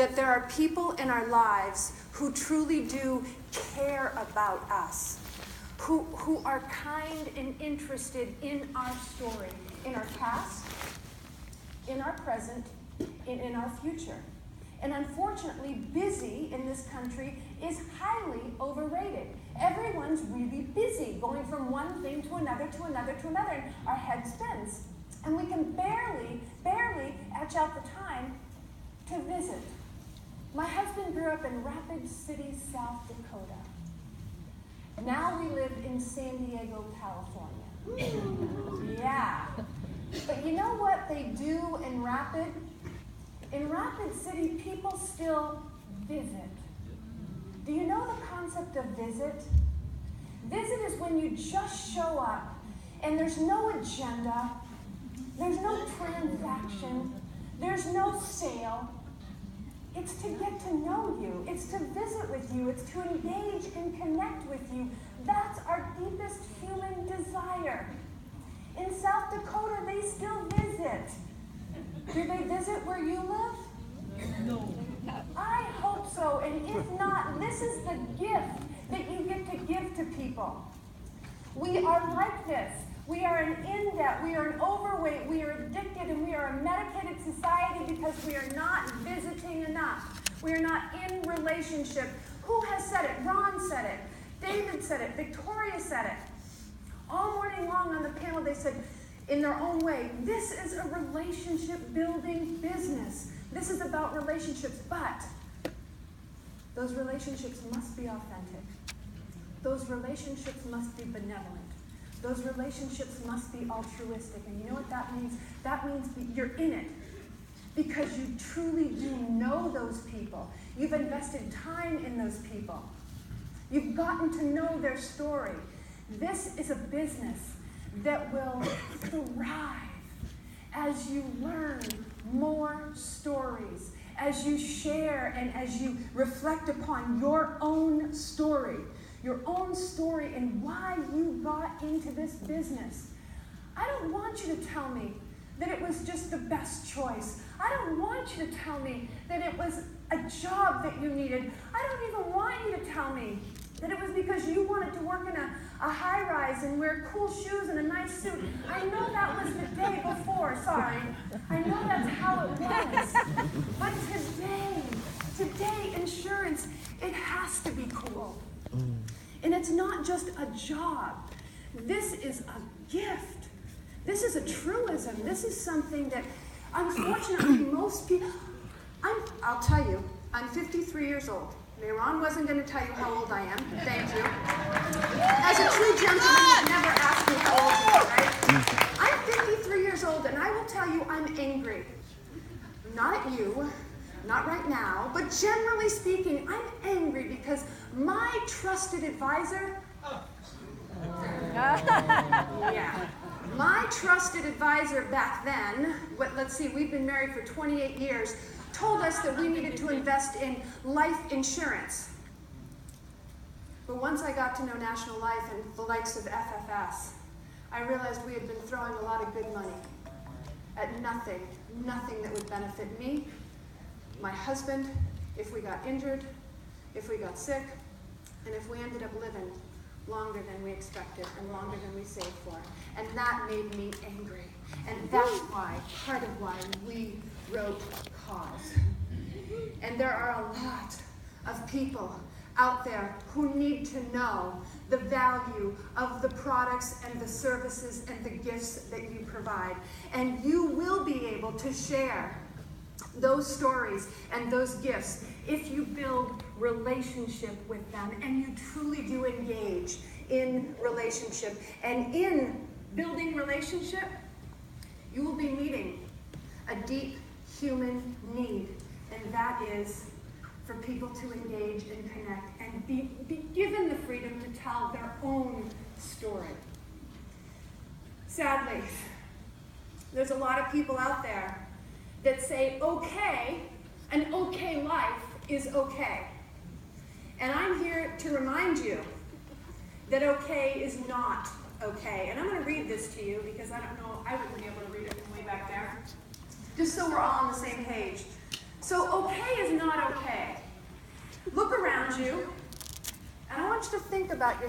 that there are people in our lives who truly do care about us, who are kind and interested in our story, in our past, in our present, and in our future. And unfortunately, busy in this country is highly overrated. Everyone's really busy, going from one thing to another, to another, to another, and our head spins. And we can barely etch out the time to visit. My husband grew up in Rapid City, South Dakota. Now we live in San Diego, California. Yeah. But you know what they do in Rapid? In Rapid City, people still visit. Do you know the concept of visit? Visit is when you just show up and there's no agenda, there's no transaction, there's no sale. It's to get to know you. It's to visit with you. It's to engage and connect with you. That's our deepest human desire. In South Dakota, they still visit. Do they visit where you live? No. I hope so. And if not, this is the gift that you get to give to people. We are like this. We are an in debt, we are an overweight, we are addicted, and we are a medicated society because we are not visiting enough. We are not in relationship. Who has said it? Ron said it. David said it. Victoria said it. All morning long on the panel they said, in their own way, this is a relationship building business. This is about relationships, but those relationships must be authentic. Those relationships must be benevolent. Those relationships must be altruistic. And you know what that means? That means you're in it because you truly do know those people. You've invested time in those people. You've gotten to know their story. This is a business that will thrive as you learn more stories, as you share and as you reflect upon your own story and why you got into this business. I don't want you to tell me that it was just the best choice. I don't want you to tell me that it was a job that you needed. I don't even want you to tell me that it was because you wanted to work in a high-rise and wear cool shoes and a nice suit. I know that was the day before, sorry. I know that's how it was. But today, insurance, it has to be cool. And it's not just a job. This is a gift. This is a truism. This is something that, unfortunately, most people... I'll tell you, I'm 53 years old. Ron wasn't going to tell you how old I am. Thank you. As a true gentleman, you'd never ask me how old you are, right? I'm 53 years old, and I will tell you I'm angry. Not at you, not right now, but generally speaking, I'm angry because my trusted advisor... My trusted advisor back then, let's see, we've been married for 28 years, told us that we needed to invest in life insurance. But once I got to know National Life and the likes of FFS, I realized we had been throwing a lot of good money at nothing that would benefit me, my husband, if we got injured, if we got sick, and if we ended up living longer than we expected and longer than we saved for. And that made me angry. And that's why, part of why we wrote Cause. And there are a lot of people out there who need to know the value of the products and the services and the gifts that you provide. And you will be able to share those stories and those gifts if you build relationship with them and you truly do engage in relationship. And in building relationship, you will be meeting a deep human need, and that is for people to engage and connect and be given the freedom to tell their own story. Sadly, there's a lot of people out there that say, okay, an okay life is okay. And I'm here to remind you that okay is not okay. And I'm going to read this to you because I don't know, I wouldn't be able to read it from way back there. Just so we're all on the same page. So okay is not okay. Look around you, and I want you to think about your